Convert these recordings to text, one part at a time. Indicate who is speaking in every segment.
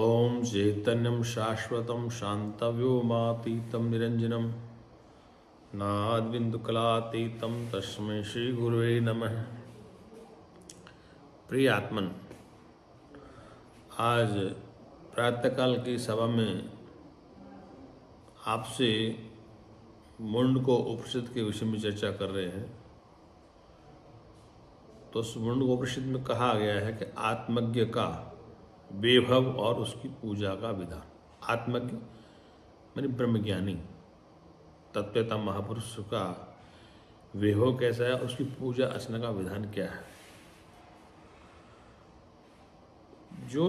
Speaker 1: ओम चैतन्यं शाश्वतं शान्तव्योमातीतं निरञ्जनं नादबिन्दुकलातीतं तस्मै श्री गुरुवे नमः। प्रिय आत्मन, आज प्रातःकाल की सभा में आपसे मुंडको उपनिषद के विषय में चर्चा कर रहे हैं। तो उस मुंडको उपनिषद में कहा गया है कि आत्मज्ञ का वैभव और उसकी पूजा का विधान। आत्मज्ञ माने ब्रह्मज्ञानी तत्वता महापुरुष का वैभव कैसा है, उसकी पूजा अर्चना का विधान क्या है। जो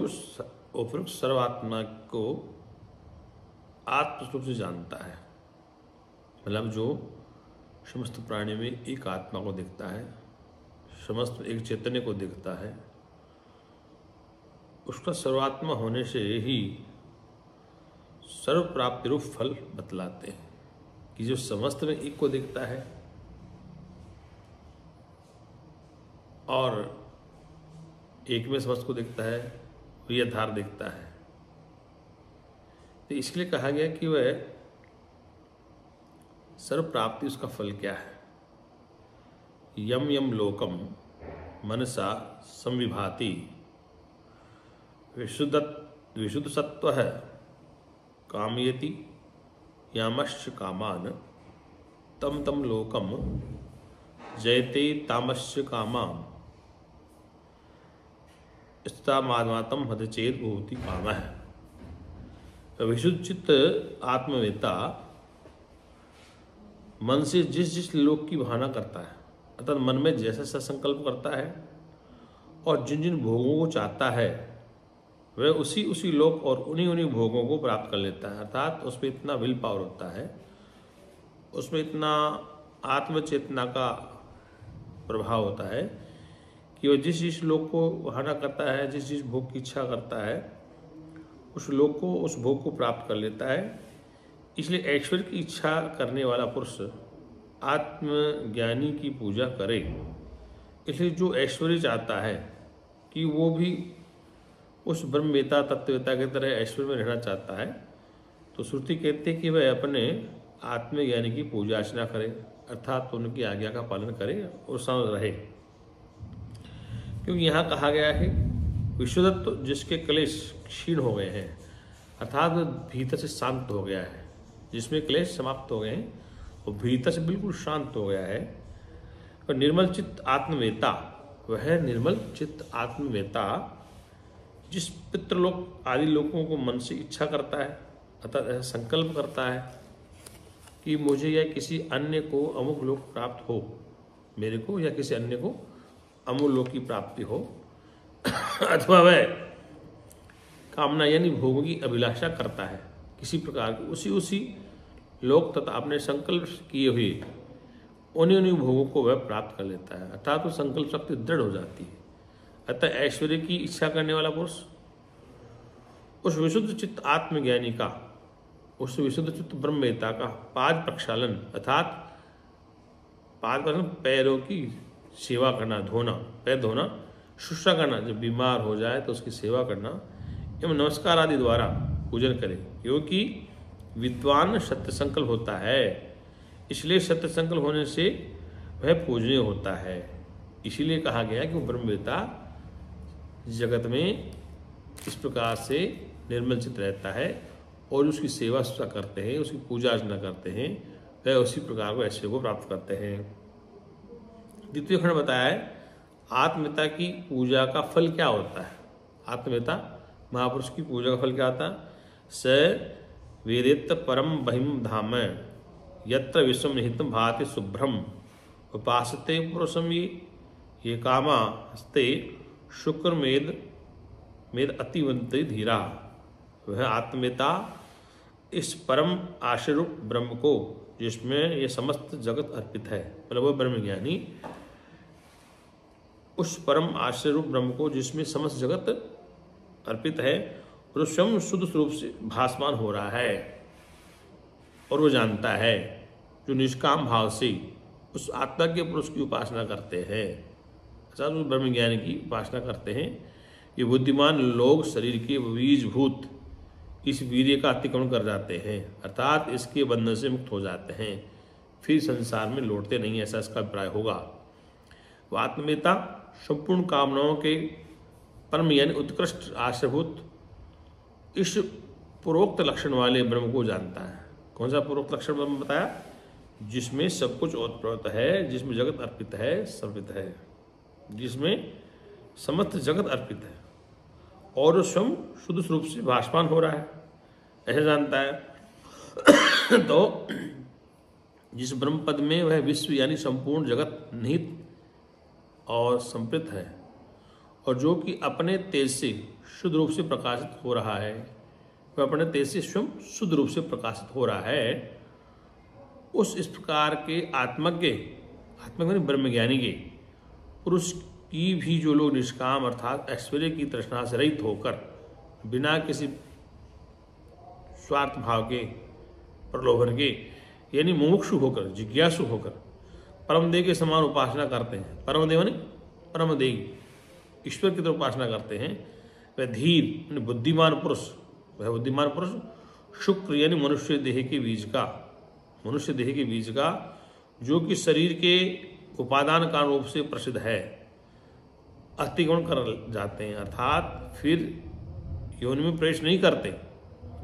Speaker 1: उपरोक्त सर्वात्मा को आत्मस्वरूप से जानता है, मतलब जो समस्त प्राणी में एक आत्मा को देखता है, समस्त एक चैतन्य को देखता है, उसका सर्वात्मा होने से ही सर्व प्राप्ति रूप फल बतलाते हैं कि जो समस्त में एक को देखता है और एक में समस्त को देखता है, वही यथार्थ देखता है। तो इसके लिए कहा गया कि वह सर्व प्राप्ति उसका फल क्या है। यम यम लोकम मनसा संविभाति विशुद्ध सत्व है कामयति यामश्च कामान तम तम लोकम जयते तामश्च कामाम स्थितामात्मातम हतचेत भूति काम है। विशुद्ध चित्त आत्मवेता मन से जिस जिस लोक की भावना करता है, अर्थात मन में जैसा सा संकल्प करता है और जिन जिन भोगों को चाहता है, वह उसी उसी लोक और उन्हीं उन्हीं भोगों को प्राप्त कर लेता है। अर्थात उसमें इतना विल पावर होता है, उसमें इतना आत्मचेतना का प्रभाव होता है कि वह जिस जिस लोक को भावना करता है, जिस जिस भोग की इच्छा करता है, उस लोक को, उस भोग को प्राप्त कर लेता है। इसलिए ऐश्वर्य की इच्छा करने वाला पुरुष आत्मज्ञानी की पूजा करे। इसलिए जो ऐश्वर्य चाहता है कि वो भी उस ब्रह्मवेता तत्ववेता की तरह ऐश्वर्य में रहना चाहता है, तो श्रुति कहते हैं कि वह अपने आत्मज्ञानी की पूजा अर्चना करे, अर्थात तो उनकी आज्ञा का पालन करे और समझ रहे। क्योंकि यहाँ कहा गया है विशुद्धत्व जिसके क्लेश क्षीण हो गए हैं, अर्थात भीतर से शांत हो गया है, जिसमें क्लेश समाप्त हो गए हैं, वो भीतर से बिल्कुल शांत हो गया है। और निर्मल चित्त आत्मवेता, वह निर्मल चित्त आत्मवेता जिस पितृलोक आदि लोगों को मन से इच्छा करता है, अर्थात ऐसा संकल्प करता है कि मुझे या किसी अन्य को अमुक लोक प्राप्त हो, मेरे को या किसी अन्य को अमुक लोक की प्राप्ति हो, अथवा वह कामना यानी भोगों की अभिलाषा करता है किसी प्रकार की, उसी उसी लोक तथा अपने संकल्प किए हुए उन्हीं उन्हीं भोगों को वह प्राप्त कर लेता है। अर्थात वो संकल्प शक्ति दृढ़ हो जाती है। अतः ऐश्वर्य की इच्छा करने वाला पुरुष उस विशुद्ध चित्त आत्मज्ञानी का, उस विशुद्ध चित्त ब्रह्मवेता का पाद प्रक्षालन, अर्थात पाद प्रक्षालन पैरों की सेवा करना, धोना, पैर धोना, शुश्रा करना, जब बीमार हो जाए तो उसकी सेवा करना एवं नमस्कार आदि द्वारा पूजन करे। क्योंकि विद्वान सत्य संकल्प होता है, इसलिए सत्य संकल्प होने से वह पूजनीय होता है। इसीलिए कहा गया कि वो ब्रह्मवेता जगत में इस प्रकार से निर्मल चित्त रहता है और उसकी सेवा सुचा करते हैं, उसकी पूजा अर्चना करते हैं, वह उसी प्रकार को ऐश्वर्य को प्राप्त करते हैं। द्वितीय खंड बताया है आत्मवेता की पूजा का फल क्या होता है। आत्मवेता महापुरुष की पूजा का फल क्या होता है। स वेदेत्त परम बहिम धाम यत्र विश्वम निहितम भाति शुभ्रम उपासते पुरुषम ये कामा हस्ते शुक्र मेद अतिवंत धीरा। वह आत्मवेता इस परम आश्चर्य ब्रह्म को, जिसमें ये समस्त जगत अर्पित है, मतलब वह ब्रह्मज्ञानी उस परम आश्चर्य ब्रह्म को, जिसमें समस्त जगत अर्पित है और स्वयं शुद्ध स्वरूप से भासमान हो रहा है, और वो जानता है, जो निष्काम भाव से उस आत्मा के पुरुष की उपासना करते हैं, अर्थात उस ब्रह्म ज्ञान की उपासना करते हैं, ये बुद्धिमान लोग शरीर के बीजभूत इस वीर्य का अतिक्रमण कर जाते हैं, अर्थात इसके बंधन से मुक्त हो जाते हैं, फिर संसार में लौटते नहीं, ऐसा इसका अभिप्राय होगा। वह आत्मवेता संपूर्ण कामनाओं के परम यानी उत्कृष्ट आश्रयभूत इस पूर्वोक्त लक्षण वाले ब्रह्म को जानता है। कौन सा पूर्वोक्त लक्षण ब्रह्म बताया? जिसमें सब कुछ ओतप्रोत है, जिसमें जगत अर्पित है, समर्पित है, जिसमें समस्त जगत अर्पित है और स्वयं शुद्ध रूप से भासमान हो रहा है, ऐसा जानता है। तो जिस ब्रह्म पद में वह विश्व यानी संपूर्ण जगत निहित और संप्रित है और जो कि अपने तेज से शुद्ध रूप से प्रकाशित हो रहा है, वह अपने तेज से स्वयं शुद्ध रूप से प्रकाशित हो रहा है, उस इस प्रकार के आत्मज्ञ ब्रह्मज्ञानी के पुरुष की भी जो लोग निष्काम अर्थात ऐश्वर्य की तृष्णा से रहित होकर बिना किसी स्वार्थ भाव के, प्रलोभन के, यानी मुमुक्षु होकर, जिज्ञासु होकर परमदेव के समान उपासना करते हैं, परमदेव यानी परमदेव ईश्वर की तरफ उपासना करते हैं, वह धीर यानी बुद्धिमान पुरुष, वह बुद्धिमान पुरुष शुक्र यानी मनुष्य देह के बीज का जो कि शरीर के उपादान कारण रूप से प्रसिद्ध है, अतिक्रमण कर जाते हैं, अर्थात फिर योनि में प्रवेश नहीं करते,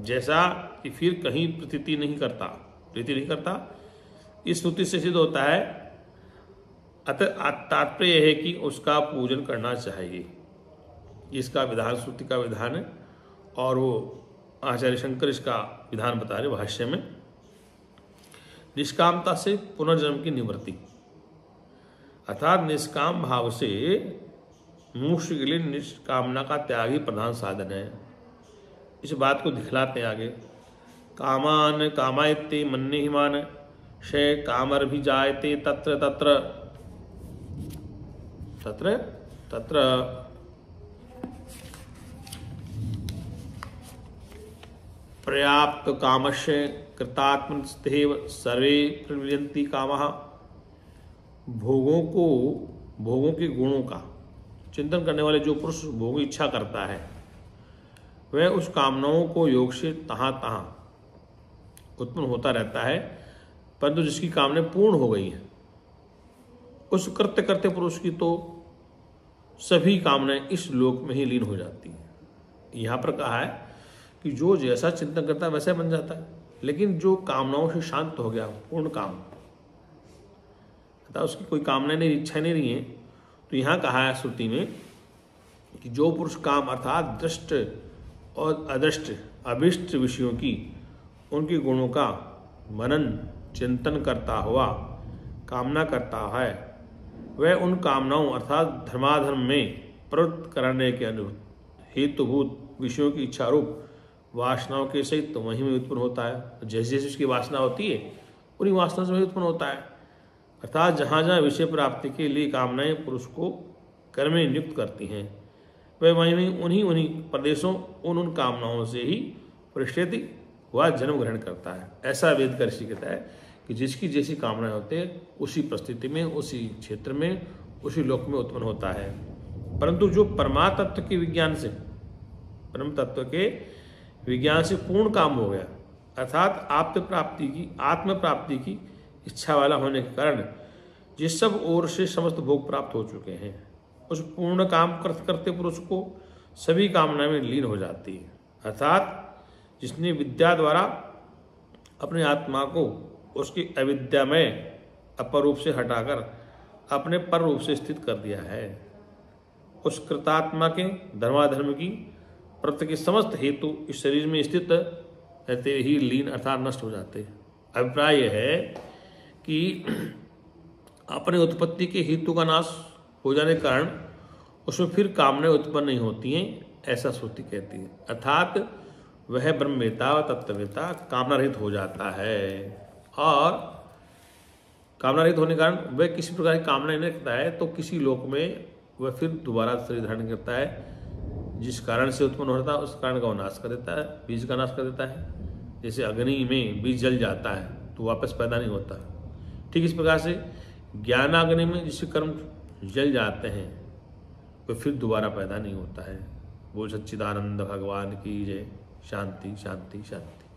Speaker 1: जैसा कि फिर कहीं प्रीति नहीं करता। इस स्तुति से सिद्ध होता है, अतः तात्पर्य यह है कि उसका पूजन करना चाहिए। इसका विधान स्तुति का विधान है और वो आचार्य शंकर इसका विधान बता रहे भाष्य में। निष्कामता से पुनर्जन्म की निवृत्ति, अर्थात निष्काम भाव से मोक्ष के लिए निष्कामना का त्याग ही प्रधान साधन है। इस बात को दिखलाते हैं आगे। कामान कामायते मन्ने हिमान शय कामर भी जायते तत्र तत्र तत्र तत्र पर्याप्त कामस्य कृतात्मस्तेव सर्वे प्रवियन्ति कामः। भोगों के गुणों का चिंतन करने वाले जो पुरुष भोग की इच्छा करता है, वह उस कामनाओं को योग से तहाँ उत्पन्न होता रहता है, परंतु जिसकी कामना पूर्ण हो गई है उस कृत्य करते पुरुष की तो सभी कामनाएं इस लोक में ही लीन हो जाती हैं। यहाँ पर कहा है कि जो जैसा चिंतन करता है वैसा बन जाता है, लेकिन जो कामनाओं से शांत हो गया, पूर्ण काम, अर्थात उसकी कोई कामना नहीं, इच्छा नहीं रही है, तो यहाँ कहा है श्रुति में कि जो पुरुष काम अर्थात दृष्ट और अदृष्ट अभिष्ट विषयों की उनके गुणों का मनन चिंतन करता हुआ कामना करता है, वह उन कामनाओं अर्थात धर्माधर्म में प्रवृत्त करने के हेतुभूत विषयों की इच्छा रूप वासनाओं के सहित तो वहीं में उत्पन्न होता है। जैसे जैसे उसकी वासना होती है उन्हीं वासना से वही उत्पन्न होता है, अर्थात जहाँ जहाँ विषय प्राप्ति के लिए कामनाएं पुरुष को कर्म में नियुक्त करती हैं, वह वहीं में उन्हीं प्रदेशों उन कामनाओं से ही परिष्ठित हुआ जन्म ग्रहण करता है। ऐसा वेद का ऋषि कहता है कि जिसकी जैसी कामनाएं होते हैं उसी परिस्थिति में, उसी क्षेत्र में, उसी लोक में उत्पन्न होता है। परंतु जो परमात्म के विज्ञान से, परम तत्व के विज्ञान से पूर्ण काम हो गया, अर्थात आत्म प्राप्ति की इच्छा वाला होने के कारण जिस सब ओर से समस्त भोग प्राप्त हो चुके हैं, उस पूर्ण काम करते पुरुष को सभी कामनाएं में लीन हो जाती है। अर्थात जिसने विद्या द्वारा अपने आत्मा को उसकी अविद्या में अपर रूप से हटाकर अपने पर रूप से स्थित कर दिया है, उस कृतात्मा के धर्माधर्म की प्रत्य के समस्त हेतु इस शरीर में स्थित रहते ही लीन अर्थात नष्ट हो जाते हैं। अभिप्राय यह है कि अपने उत्पत्ति के हेतु का नाश हो जाने के कारण उसमें फिर कामनाएं उत्पन्न नहीं होती हैं, ऐसा श्रुति कहती है। अर्थात वह ब्रह्मवेता व तत्ववेता कामना रहित हो जाता है, और कामना रहित होने के कारण वह किसी प्रकार की कामना नहीं रखता है, तो किसी लोक में वह फिर दोबारा शरीर धारण करता है, जिस कारण से उत्पन्न होता है उस कारण का वो नाश कर देता है, बीज का नाश कर देता है। जैसे अग्नि में बीज जल जाता है तो वापस पैदा नहीं होता, ठीक इस प्रकार से ज्ञानाग्नि में जिससे कर्म जल जाते हैं वह फिर दोबारा पैदा नहीं होता है। वो सच्चिदानंद भगवान की जय। शांति शांति शांति।